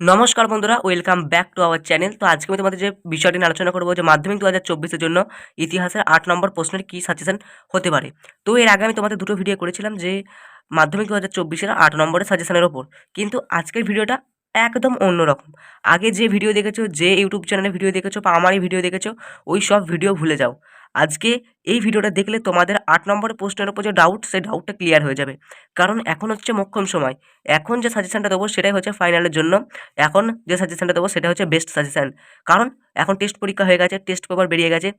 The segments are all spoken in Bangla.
নমস্কার বন্ধুরা, welcome back to our channel. তো আজকে আমি তোমাদের যে বিষয়টি নিয়ে আলোচনা করবো যে মাধ্যমিক 2024-এর জন্য ইতিহাসের 8 নম্বর প্রশ্নের কী সাজেশন হতে পারে। তো এর আগে আমি তোমাদের দুটো ভিডিও করেছিলাম যে মাধ্যমিক 2024-এর 8 নম্বরের সাজেশনের ওপর, কিন্তু আজকের ভিডিওটা একদম অন্যরকম। আগে যে ভিডিও দেখেছো, যে ইউটিউব চ্যানেলে ভিডিও দেখেছো বা আমারই ভিডিও দেখেছো, ওই সব ভিডিও ভুলে যাও। আজকে এই ভিডিওটা দেখলে তোমাদের 8 নম্বরের প্রশ্নের ওপর যে ডাউট, সেই ডাউটটা ক্লিয়ার হয়ে যাবে। কারণ এখন হচ্ছে মোক্ষম সময়। এখন যে সাজেশনটা দেবো সেটাই হচ্ছে ফাইনালের জন্য। এখন যে সাজেশনটা দেবো সেটা হচ্ছে বেস্ট সাজেশন। কারণ এখন টেস্ট পরীক্ষা হয়ে গেছে, টেস্ট পেপার বেরিয়ে গেছে।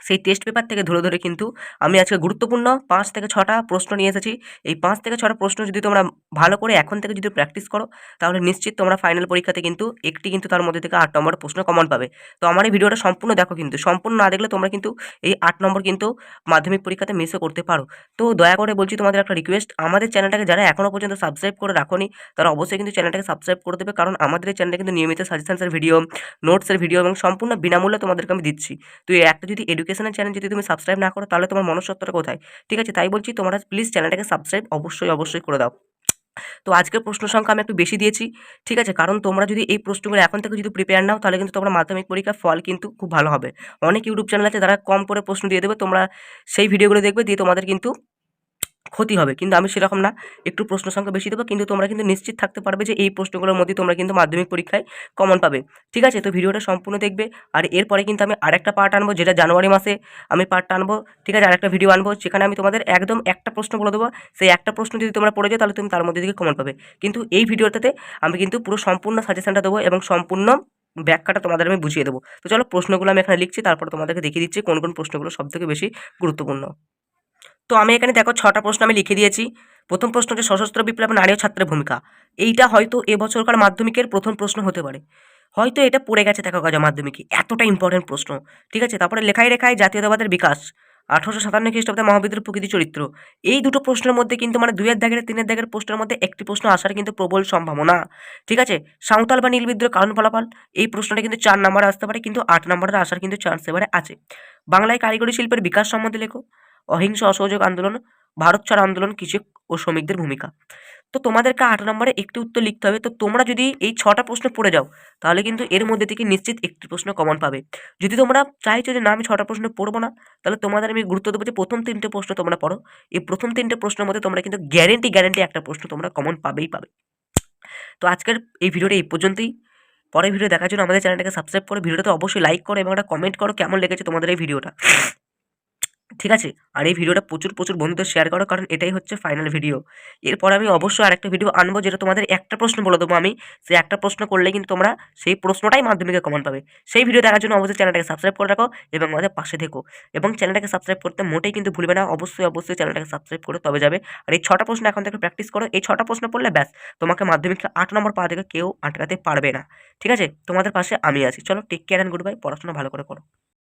সেই টেস্ট পেপার থেকে ধরে ধরে কিন্তু আমি আজকে গুরুত্বপূর্ণ 5 থেকে 6টা প্রশ্ন নিয়ে এসেছি। এই 5 থেকে 6টা প্রশ্ন যদি তোমরা ভালো করে এখন থেকে যদি প্র্যাকটিস করো, তাহলে নিশ্চিত তোমরা ফাইনাল পরীক্ষাতে কিন্তু একটি কিন্তু তার মধ্যে থেকে 8 নম্বরের প্রশ্ন কমন পাবে। তো আমার এই ভিডিওটা সম্পূর্ণ দেখো, কিন্তু সম্পূর্ণ না দেখলে তোমরা কিন্তু এই 8 নম্বর কিন্তু মাধ্যমিক পরীক্ষাতে মিসও করতে পারো। তো দয়া করে বলছি, তোমাদের একটা রিকোয়েস্ট, আমাদের চ্যানেলটাকে যারা এখনও পর্যন্ত সাবস্ক্রাইব করে রাখোনি, তারা অবশ্যই কিন্তু চ্যানেলটাকে সাবস্ক্রাইব করে দেবে। কারণ আমাদের এই চ্যানেলে কিন্তু নিয়মিত সাজেশনসের ভিডিও, নোটসের ভিডিও এবং সম্পূর্ণ বিনামূল্যে তোমাদেরকে আমি দিচ্ছি। তো এই একটা যদি এডুকেশনাল চ্যানেল যদি তুমি সাবস্ক্রাইব না করো, তাহলে তোমার মনুষ্যত্বটা কোথায়? ঠিক আছে, তাই বলছি তোমরা প্লিজ চ্যানেলটাকে সাবস্ক্রাইব অবশ্যই করে দাও। তো আজকের প্রশ্ন সংখ্যা আমি একটু বেশি দিয়েছি, ঠিক আছে? কারণ তোমরা যদি এই প্রশ্নগুলো এখন থেকে যদি প্রিপেয়ার নাও, তাহলে কিন্তু তোমরা মাধ্যমিক পরীক্ষার ফল কিন্তু খুব ভালো হবে। অনেক ইউটিউব চ্যানেল আছে যারা কম করে প্রশ্ন দিয়ে দেবে, তোমরা সেই ভিডিওগুলো দেখবে, দিয়ে তোমাদের কিন্তু ক্ষতি হবে। কিন্তু আমি সেরকম না, একটু প্রশ্ন সংখ্যা বেশি দেবো, কিন্তু তোমরা কিন্তু নিশ্চিত থাকতে পারবে যে এই প্রশ্নগুলোর মধ্যে তোমরা কিন্তু মাধ্যমিক পরীক্ষায় কমন পাবে। ঠিক আছে, তো ভিডিওটা সম্পূর্ণ দেখবে। আর এরপরে কিন্তু আমি আরেকটা পার্ট আনবো, যেটা জানুয়ারি মাসে আমি পার্টটা আনবো। ঠিক আছে, আরেকটা ভিডিও আনবো, সেখানে আমি তোমাদের একদম একটা প্রশ্ন বলে দেবো। সেই একটা প্রশ্ন যদি তোমরা পড়ে যাও, তাহলে তুমি তার মধ্যে থেকে কমন পাবে। কিন্তু এই ভিডিওটাতে আমি কিন্তু পুরো সম্পূর্ণ সাজেশনটা দেবো এবং সম্পূর্ণ ব্যাখ্যাটা তোমাদের আমি বুঝিয়ে দেবো। তো চলো, প্রশ্নগুলো আমি এখানে লিখছি, তারপর তোমাদেরকে দেখিয়ে দিচ্ছি কোন কোন প্রশ্নগুলো সবথেকে বেশি গুরুত্বপূর্ণ। তো আমি এখানে দেখো 6টা প্রশ্ন আমি লিখে দিয়েছি। প্রথম প্রশ্ন হচ্ছে সশস্ত্র বিপ্লবে নারী ও ছাত্রের ভূমিকা। এইটা হয়তো এবছরকার মাধ্যমিকের প্রথম প্রশ্ন হতে পারে। হয়তো এটা পড়ে গেছে দেখো কাজা মাধ্যমিকে, এতটা ইম্পর্টেন্ট প্রশ্ন। ঠিক আছে, তারপরে লেখায় রেখায় জাতীয়তাবাদের বিকাশ, 1857 খ্রিস্টাব্দে মহাবিদ্রোহের প্রকৃতি চরিত্র। এই দুটো প্রশ্নের মধ্যে কিন্তু মানে 2-এর দাগের 3-এর দাগের প্রশ্নের মধ্যে একটি প্রশ্ন আসার কিন্তু প্রবল সম্ভাবনা। ঠিক আছে, সাঁওতাল বা নীল বিদ্রোহের কারণ ফলাফল, এই প্রশ্নটা কিন্তু 4 নম্বরে আসতে পারে, কিন্তু 8 নম্বরে আসার কিন্তু চান্স এবারে আছে। বাংলায় কারিগরি শিল্পের বিকাশ সম্বন্ধে লেখো, অহিংস অসহযোগ আন্দোলন, ভারত ছাড় আন্দোলন, কৃষক ও শ্রমিকদের ভূমিকা। তো তোমাদেরকে 8 নম্বরে একটি উত্তর লিখতে হবে। তো তোমরা যদি এই 6টা প্রশ্ন পড়ে যাও, তাহলে কিন্তু এর মধ্যে থেকে নিশ্চিত একটি প্রশ্ন কমন পাবে। যদি তোমরা চাইছো যে না আমি 6টা প্রশ্ন পড়বো না, তাহলে তোমাদের আমি গুরুত্ব দেবো যে প্রথম 3টে প্রশ্ন তোমরা পড়ো। এই প্রথম 3টে প্রশ্নের মধ্যে তোমরা কিন্তু গ্যারেন্টি একটা প্রশ্ন তোমরা কমন পাবেই পাবে। তো আজকের এই ভিডিওটা এই পর্যন্তই। পরের ভিডিও দেখার জন্য আমাদের চ্যানেলটাকে সাবস্ক্রাইব করো, ভিডিওতে অবশ্যই লাইক করো এবং একটা কমেন্ট করো কেমন লেগেছে তোমাদের এই ভিডিওটা। ঠিক আছে, আর এই ভিডিওটা প্রচুর বন্ধুদের শেয়ার করো, কারণ এটাই হচ্ছে ফাইনাল ভিডিও। এরপর আমি অবশ্যই আরেকটা ভিডিও আনবো, যেটা তোমাদের একটা প্রশ্ন বলে দেবো আমি। সেই একটা প্রশ্ন করলে কিন্তু তোমরা সেই প্রশ্নটাই মাধ্যমিকে কমন পাবে। সেই ভিডিও দেখার জন্য অবশ্যই চ্যানেলটাকে সাবস্ক্রাইব করে রাখো এবং আমাদের পাশে থেকো। এবং চ্যানেলটাকে সাবস্ক্রাইব করতে মোটেই কিন্তু ভুলবে না, অবশ্যই চ্যানেলটাকে সাবস্ক্রাইব করে তবে যাবে। আর এই 6টা প্রশ্ন এখন থেকে প্র্যাকটিস করো। এই 6টা প্রশ্ন পড়লে ব্যাস, তোমাকে মাধ্যমিকে 8 নম্বর পাওয়া থেকে কেউ আটকাতে পারবে না। ঠিক আছে, তোমাদের পাশে আমি আছি। চলো, take care and good bye. পড়াশোনা ভালো করে করো।